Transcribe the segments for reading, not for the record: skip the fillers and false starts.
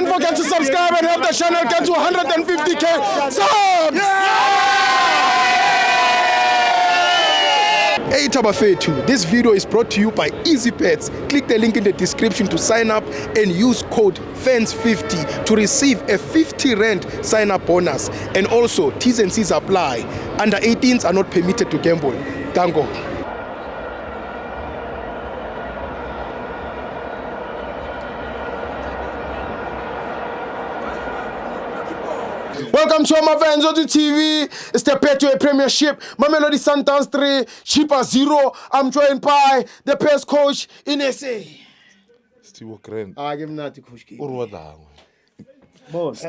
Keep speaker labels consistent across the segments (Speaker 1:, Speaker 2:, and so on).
Speaker 1: don't forget to subscribe and help the channel get to 150k subs. Hey Tabafetu, this video is brought to you by EASYBET. Click the link in the description to sign up and use code FANS50 to receive a 50 rand sign up bonus. And also, T&Cs apply. Under 18s are not permitted to gamble. Tango. Welcome to my FANS Wethu TV. It's the Betway Premiership. Mamelodi Sundowns 3, Chippa 0. I'm joined by the best coach in SA.
Speaker 2: Stivo Grand.
Speaker 1: Give me that, coach.
Speaker 3: Boss.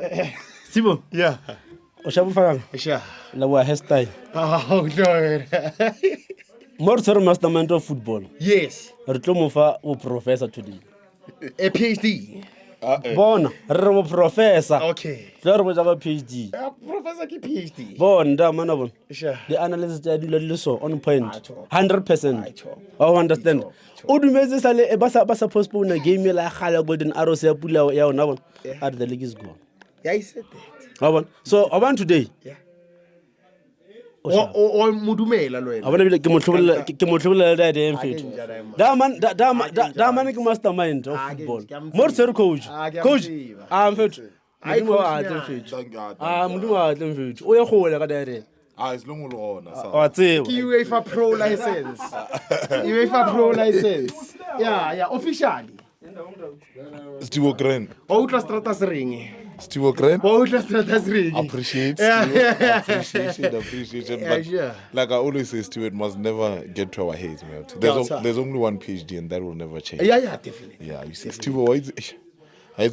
Speaker 3: Stivo.
Speaker 1: Yeah.
Speaker 3: Oshabu Farang.
Speaker 1: Sure.
Speaker 3: Lawa hairstyle.
Speaker 1: Oh, no.
Speaker 3: More sort mastermind of football.
Speaker 1: Yes.
Speaker 3: Retlomofa o professor today.
Speaker 1: A PhD.
Speaker 3: Bon, re professor.
Speaker 1: Okay.
Speaker 3: There was a PhD.
Speaker 1: Professor ki PhD.
Speaker 3: Bon, da manabon.
Speaker 1: Sure.
Speaker 3: The analysis I do so on point. 100%. I understand. Odumeze sale e basa postpone a game like Khala Golden Arrows ya pula ya ona bon. At the league is gone.
Speaker 1: Yeah, he said that.
Speaker 3: So I want today.
Speaker 1: Yeah. O mudumela lo
Speaker 3: I want to be ke motlobola that day mfethu. Da man ke mastermind of football. More sir coach. Coach, mfethu. Mudumo wa tla mfethu. Mudumo wa tla mfethu. O ye gola ka dire.
Speaker 2: It's long lona.
Speaker 3: Wa tsebo.
Speaker 1: UEFA Pro license. UEFA Pro license. Yeah, officially.
Speaker 2: Stivo Grand.
Speaker 1: O utla stratas ring.
Speaker 2: Stivo Grand.
Speaker 1: O utla stratas ring.
Speaker 2: Appreciate it. But like I always say, Stivo, it must never get to our heads, man. There's only one PhD and that will never change.
Speaker 1: Yeah, definitely.
Speaker 2: Yeah, you see, Stivo, why is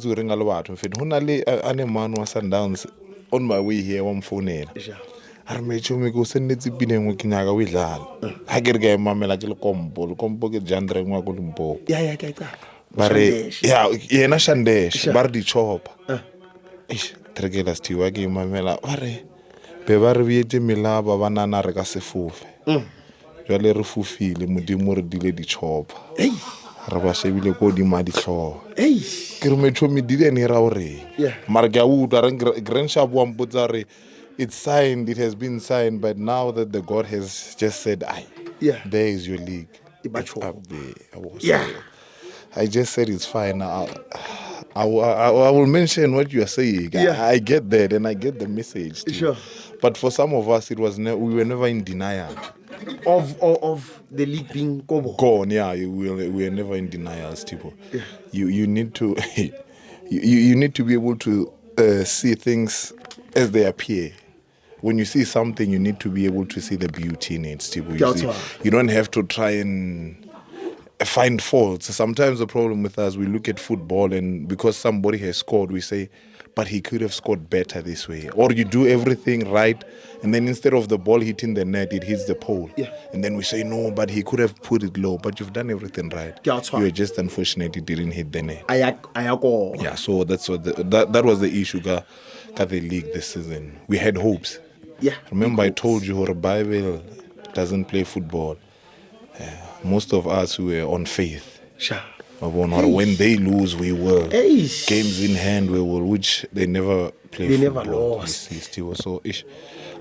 Speaker 2: it ring a lot? Honali ane man was Sundowns on my way here one phone. I made you go send it to Pinang working aga with that. I get a mamma combo get Jandra Magulumbo.
Speaker 1: Yeah.
Speaker 2: Yeah, na Shandesh, Bardi Chop. Tregela Stiwagi Mamela, Vare. Bevar Vieti Mila, Banana Regasefuf. Jolly Rufufi, Mudimur Dile di Chop. Rabasheville Cody Madi Shaw. Kirmecho me didn't hear our.
Speaker 1: Yeah.
Speaker 2: Margawood, Grand Shop one Buzare. It's signed, it has been signed, but now that the God has just said, there is your league. It's up there. I just said it's fine. I will mention what you are saying. I get that and I get the message too. Sure. But for some of us, it was we were never in denial.
Speaker 1: Of the league being
Speaker 2: gone, yeah. We were never in denial, Steve. Yeah. You need to you need to be able to see things as they appear. When you see something, you need to be able to see the beauty in it, Steve. You don't have to try and find faults. Sometimes the problem with us, we look at football and because somebody has scored, we say, but he could have scored better this way. Or you do everything right, and then instead of the ball hitting the net, it hits the pole. Yeah. And then we say, no, but he could have put it low. But you've done everything right. You were just unfortunate it didn't hit the net. Yeah, so that's what that was the issue got the league this season. We had hopes. Yeah. Remember I told you Bible doesn't play football. Most of us were on faith. Sure. When they lose, we will. Games in hand, we will, which they never play. They football. Never lost. So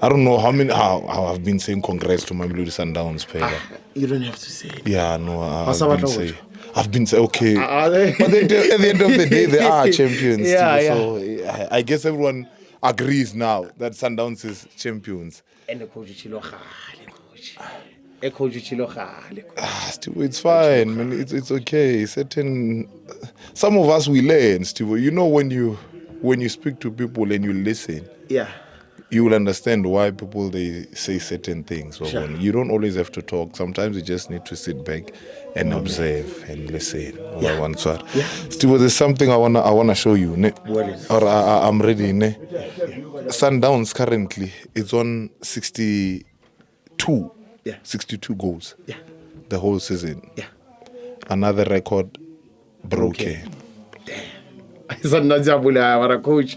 Speaker 2: I don't know how I've been saying congrats to Mamelodi Sundowns player.
Speaker 1: You don't have to say it.
Speaker 2: Yeah, no, I've been saying okay. But at the end of the day, they are champions. So I guess everyone agrees now that Sundowns is champions.
Speaker 1: And the coach
Speaker 2: Still, it's fine, man. It's okay. Some of us we learn, Steve. You know, when you speak to people and you listen, you will understand why people they say certain things. Sure. You don't always have to talk. Sometimes you just need to sit back and observe and listen. Steve, there's something I wanna show you. Ne? What is it? Or I'm ready. Ne? Sundowns currently it's on 62 goals. Yeah. The whole season. Yeah. Another record broken.
Speaker 1: Damn. Coach.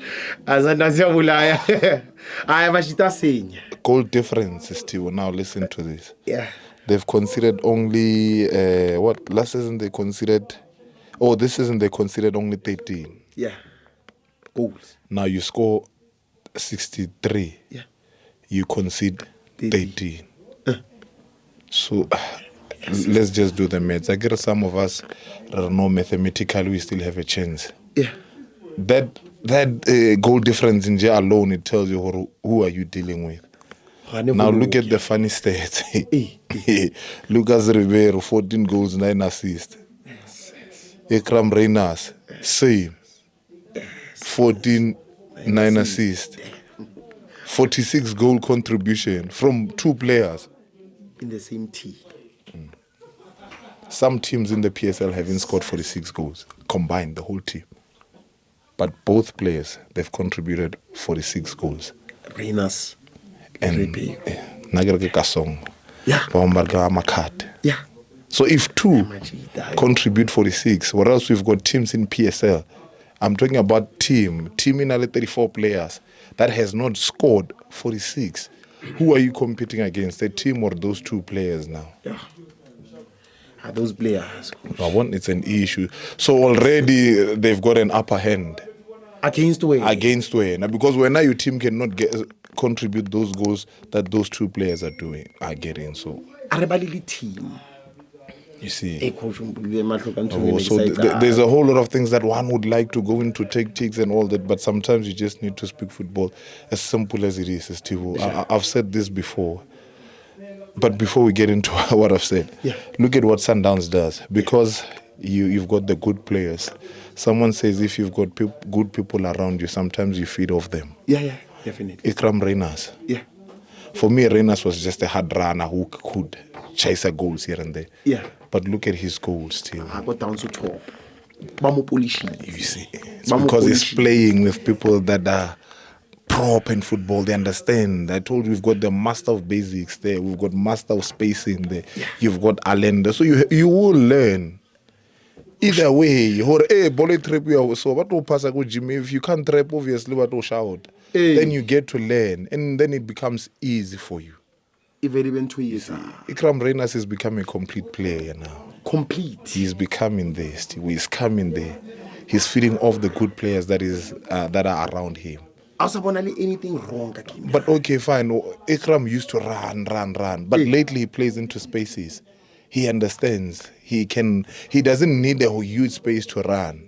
Speaker 2: Goal difference is still. Now listen to this.
Speaker 1: Yeah.
Speaker 2: They've considered only last season they considered this season they considered only 13.
Speaker 1: Yeah. goals.
Speaker 2: Now you score 63.
Speaker 1: Yeah.
Speaker 2: You concede 13. So let's just do the maths. I guess some of us don't know mathematically, we still have a chance.
Speaker 1: Yeah.
Speaker 2: That goal difference in J alone, it tells you who are you dealing with. Now look at the funny stats. Lucas Rivero, 14 goals, 9 assists. Ekram Reynas, same. 14, 9 assists. 46 goal contribution from 2 players.
Speaker 1: In the same team.
Speaker 2: Some teams in the PSL haven't scored 46 goals, combined, the whole team. But both players, they've contributed 46 goals.
Speaker 1: Reynas.
Speaker 2: And Nagarke Kasong.
Speaker 1: Yeah. Yeah.
Speaker 2: So if 2 contribute 46, what else we've got teams in PSL? I'm talking about team in 34 players that has not scored 46. Who are you competing against? The team or those 2 players now?
Speaker 1: Yeah. Are those players?
Speaker 2: It's an issue. So already they've got an upper hand.
Speaker 1: Against where?
Speaker 2: Against where? Now because when now your team cannot contribute those goals that those 2 players are getting. So
Speaker 1: team.
Speaker 2: you see.
Speaker 1: So
Speaker 2: there's a whole lot of things that one would like to go into tactics and all that, but sometimes you just need to speak football as simple as it is, Steve. I've said this before. But before we get into what I've said, look at what Sundowns does. Because you've got the good players. Someone says if you've got good people around you, sometimes you feed off them.
Speaker 1: Yeah, definitely.
Speaker 2: Ikram Reynas.
Speaker 1: Yeah.
Speaker 2: For me, Reynas was just a hard runner who could chase a goals here and there.
Speaker 1: Yeah.
Speaker 2: But look at his goals still.
Speaker 1: I got down to top.
Speaker 2: You see, it's because he's playing with people that are prop in football. They understand. I told you we've got the master of basics there. We've got master of spacing there. Yeah. You've got Allende. So you will learn. Either way, ball trap so what will pass go Jimmy? If you can't trap, obviously what will shout. Then you get to learn, and then it becomes easy for you.
Speaker 1: Even 2 years.
Speaker 2: Ikram Reynas is becoming a complete player now.
Speaker 1: Complete.
Speaker 2: He's becoming this. He's coming there. He's feeding off the good players that are around him.
Speaker 1: Anything wrong?
Speaker 2: But okay, fine. Ikram used to run. But lately he plays into spaces. He understands. He doesn't need a huge space to run.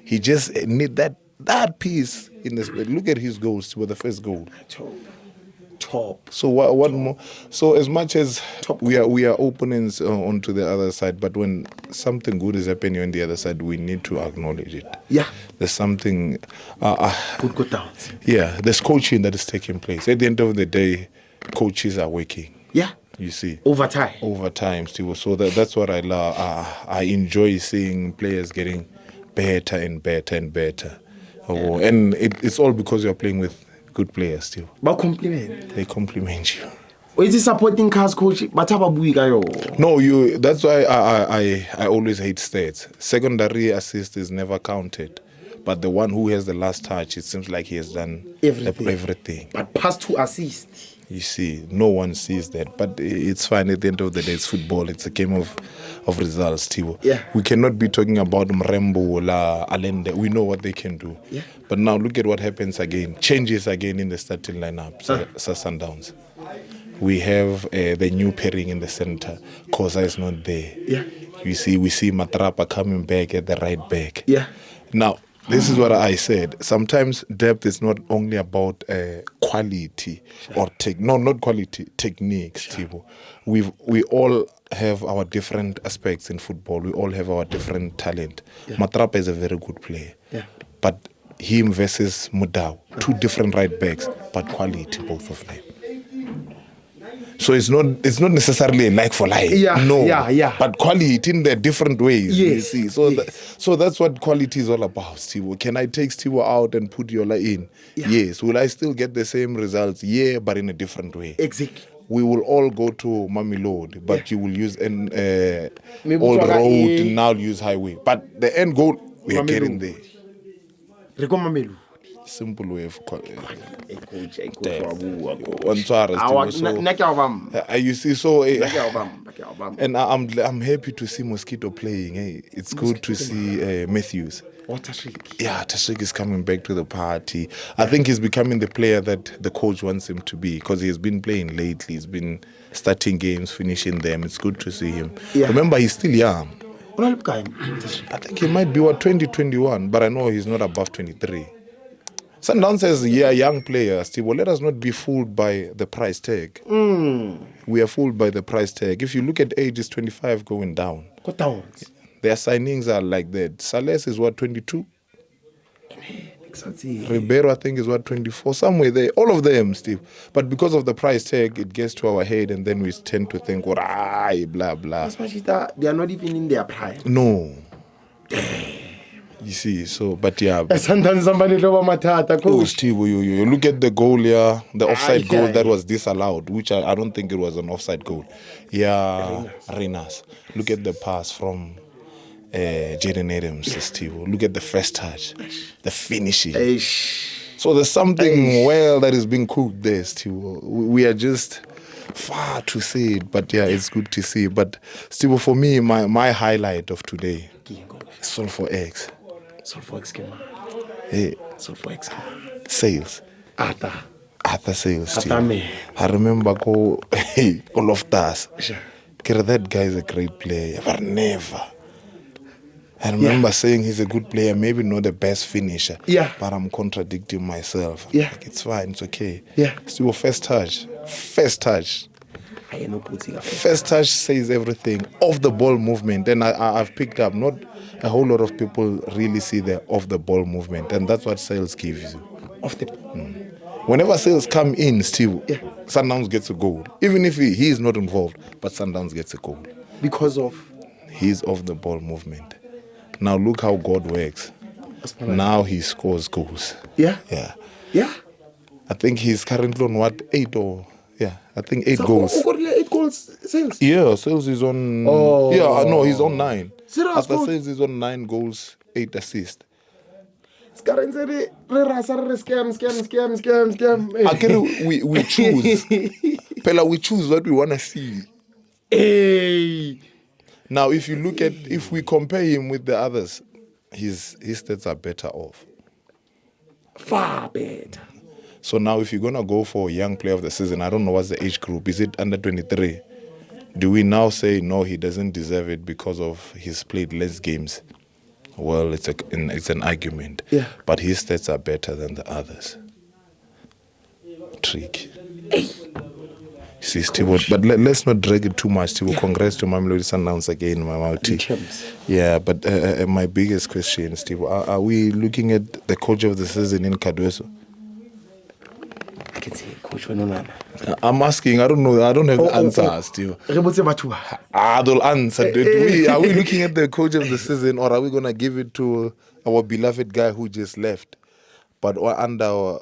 Speaker 2: He just need that piece in the space. Look at his goals with the first goal.
Speaker 1: Top.
Speaker 2: So what more? So as much as we are opponents onto the other side, but when something good is happening on the other side, we need to acknowledge it.
Speaker 1: Yeah.
Speaker 2: There's something.
Speaker 1: Good down.
Speaker 2: Yeah, there's coaching that is taking place. At the end of the day, coaches are working.
Speaker 1: Yeah.
Speaker 2: You see.
Speaker 1: Over time,
Speaker 2: Steve. So that's what I love. I enjoy seeing players getting better and better and better. And it's all because you're playing with good players still.
Speaker 1: But compliment.
Speaker 2: They compliment you.
Speaker 1: Is it supporting cars coach? But
Speaker 2: No, that's why I always hate stats. Secondary assist is never counted. But the one who has the last touch, it seems like he has done everything.
Speaker 1: But past 2 assists.
Speaker 2: You see, no one sees that. But it's fine. At the end of the day, it's football. It's a game of results, Tivo.
Speaker 1: Yeah.
Speaker 2: We cannot be talking about Mrembo, Allende. We know what they can do.
Speaker 1: Yeah.
Speaker 2: But now look at what happens again. Changes again in the starting lineup. Sundowns. We have the new pairing in the center. Kosa is not there.
Speaker 1: Yeah.
Speaker 2: We see Matrapa coming back at the right back.
Speaker 1: Yeah.
Speaker 2: Now, this is what I said. Sometimes depth is not only about quality or not quality, techniques. Sure. We all have our different aspects in football. We all have our different talent. Yeah. Matrapa is a very good player.
Speaker 1: Yeah.
Speaker 2: But him versus Mudau, 2 different right backs, but quality, both of them. So it's not necessarily a like for like.
Speaker 1: Yeah,
Speaker 2: no.
Speaker 1: Yeah.
Speaker 2: But quality in the different ways.
Speaker 1: Yes.
Speaker 2: You see. So that's what quality is all about, Steve. Can I take Steve out and put Yola in? Yeah. Yes. Will I still get the same results? Yeah, but in a different way.
Speaker 1: Exactly.
Speaker 2: We will all go to Mamelodi, but you will use an old road, now use highway. But the end goal, we are getting there. Simple way of you see, so and I'm happy to see Mosquito playing. Hey, it's good to see Matthews. Yeah, Tashrik is coming back to the party. I think he's becoming the player that the coach wants him to be because he's been playing lately. He's been starting games, finishing them. It's good to see him. Remember, he's still young. I think he might be 2021, but I know he's not above 23. Sundowns says, young player, Steve. Well, let us not be fooled by the price tag. We are fooled by the price tag. If you look at ages 25 going down. Their signings are like that. Sales is 22? Ribeiro, I think, is 24? Somewhere there. All of them, Steve. But because of the price tag, it gets to our head and then we tend to think, blah, blah.
Speaker 1: They are not even in their prime.
Speaker 2: No. You see, so, but yeah.
Speaker 1: Sometimes somebody
Speaker 2: Steve, you look at the goal, the offside goal that was disallowed, which I don't think it was an offside goal. Renas. Look at the pass from Jaden Adams, Steve. Look at the first touch, the finishing. So there's something that is being cooked there, Steve. We are just far to say it, but it's good to see. But Steve, for me, my highlight of today is Sulphur X. Sales. Arthur Sales, Steve. I remember all of us. That guy is a great player, but never. I remember saying he's a good player, maybe not the best finisher. But I'm contradicting myself. Like, it's fine, it's okay. Still, first touch. First touch says everything. Off the ball movement. And I've picked up, not a whole lot of people really see the off the ball movement. And that's what Sales gives you. Whenever Sales come in, still, Sundowns gets a goal. Even if he is not involved, but Sundowns gets a goal.
Speaker 1: Because of?
Speaker 2: He's off the ball movement. Now look how God works. Now he scores goals.
Speaker 1: Yeah.
Speaker 2: I think he's currently on 8 or... I think 8 goals.
Speaker 1: 8 goals, Sales?
Speaker 2: Yeah, Sales is on... no, he's on 9. After Sales is on 9 goals, 8 assists.
Speaker 1: Scam.
Speaker 2: We choose. Pela, we choose what we want to see. Now, if we compare him with the others, his stats are better off.
Speaker 1: Far better.
Speaker 2: So now if you're going to go for young player of the season, I don't know what's the age group. Is it under 23? Do we now say, no, he doesn't deserve it because of he's played less games? Well, it's an argument. But his stats are better than the others. Trick. See, Steve, but let's not drag it too much, Steve. Congrats to Mamelodi Sundowns again, Mamelodi. But my biggest question, Steve, are we looking at the coach of the season in Cardoso?
Speaker 1: I can say coach.
Speaker 2: I'm asking. I don't know. I don't have the answer, Steve. They'll answer. Are we looking at the coach of the season, or are we gonna give it to our beloved guy who just left? But under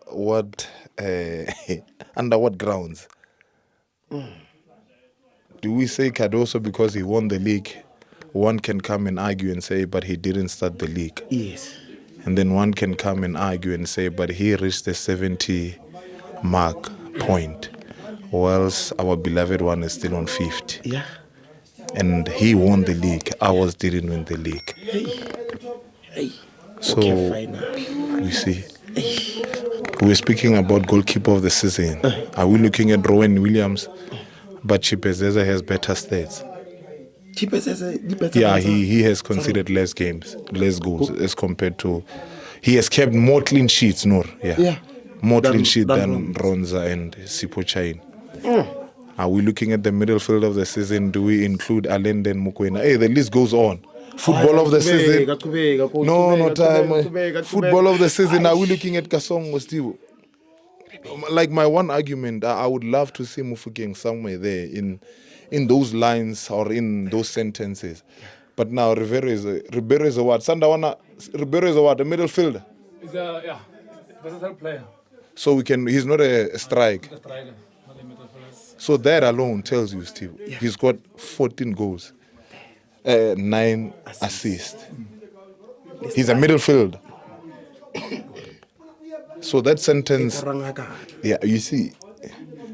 Speaker 2: what grounds? Do we say Cardoso because he won the league? One can come and argue and say, but he didn't start the league.
Speaker 1: Yes.
Speaker 2: And then one can come and argue and say, but he reached the 70 mark point, whilst our beloved one is still on 50. And he won the league. Ours didn't win the league. So we see. We're speaking about goalkeeper of the season. Are we looking at Rowan Williams? But Chippa has better stats. He has conceded less goals as compared to. He has kept more clean sheets, Noor. More clean sheets than Ronza and Sipo Chain. Are we looking at the middle field of the season? Do we include Alende and Mukwena? Hey, the list goes on. Football of the season. No time. Football of the season. Are we looking at Kasongo Steve? Like my one argument, I would love to see Mufukeng somewhere there in those lines or in those sentences. But now Ribeiro is a what? Ribeiro is a what? A middle fielder.
Speaker 3: He's a versatile player.
Speaker 2: So he's not a striker. So that alone tells you, Steve, he's got 14 goals, 9 assists. He's a middle fielder. So that sentence, yeah, you see.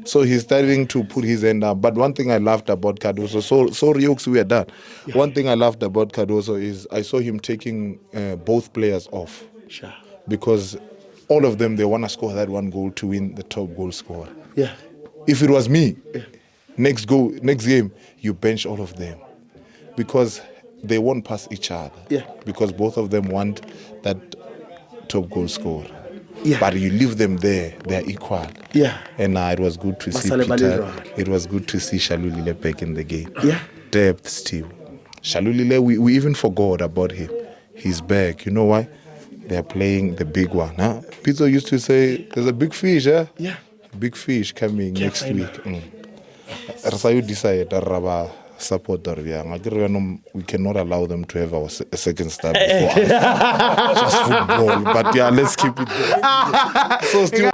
Speaker 2: So he's starting to put his hand up. But one thing I loved about Cardoso, sorry, Oaks, we are done. Yeah. One thing I loved about Cardoso is I saw him taking both players off.
Speaker 1: Sure.
Speaker 2: Because all of them, they want to score that one goal to win the top goal scorer.
Speaker 1: Yeah.
Speaker 2: If it was me, next game, you bench all of them. Because they won't pass each other.
Speaker 1: Yeah.
Speaker 2: Because both of them want that top goal scorer.
Speaker 1: Yeah.
Speaker 2: But you leave them there, they're equal.
Speaker 1: Yeah.
Speaker 2: And it was good to see Peter. It was good to see Shalulile back in the game.
Speaker 1: Yeah.
Speaker 2: Depth still. Shalulile, we even forgot about him. He's back. You know why? They're playing the big one. Huh? Peter used to say, there's a big fish, huh?
Speaker 1: Yeah.
Speaker 2: Big fish coming next week. You decide supporter. We cannot allow them to have a second star before us. Just football. But yeah, let's keep it there. So still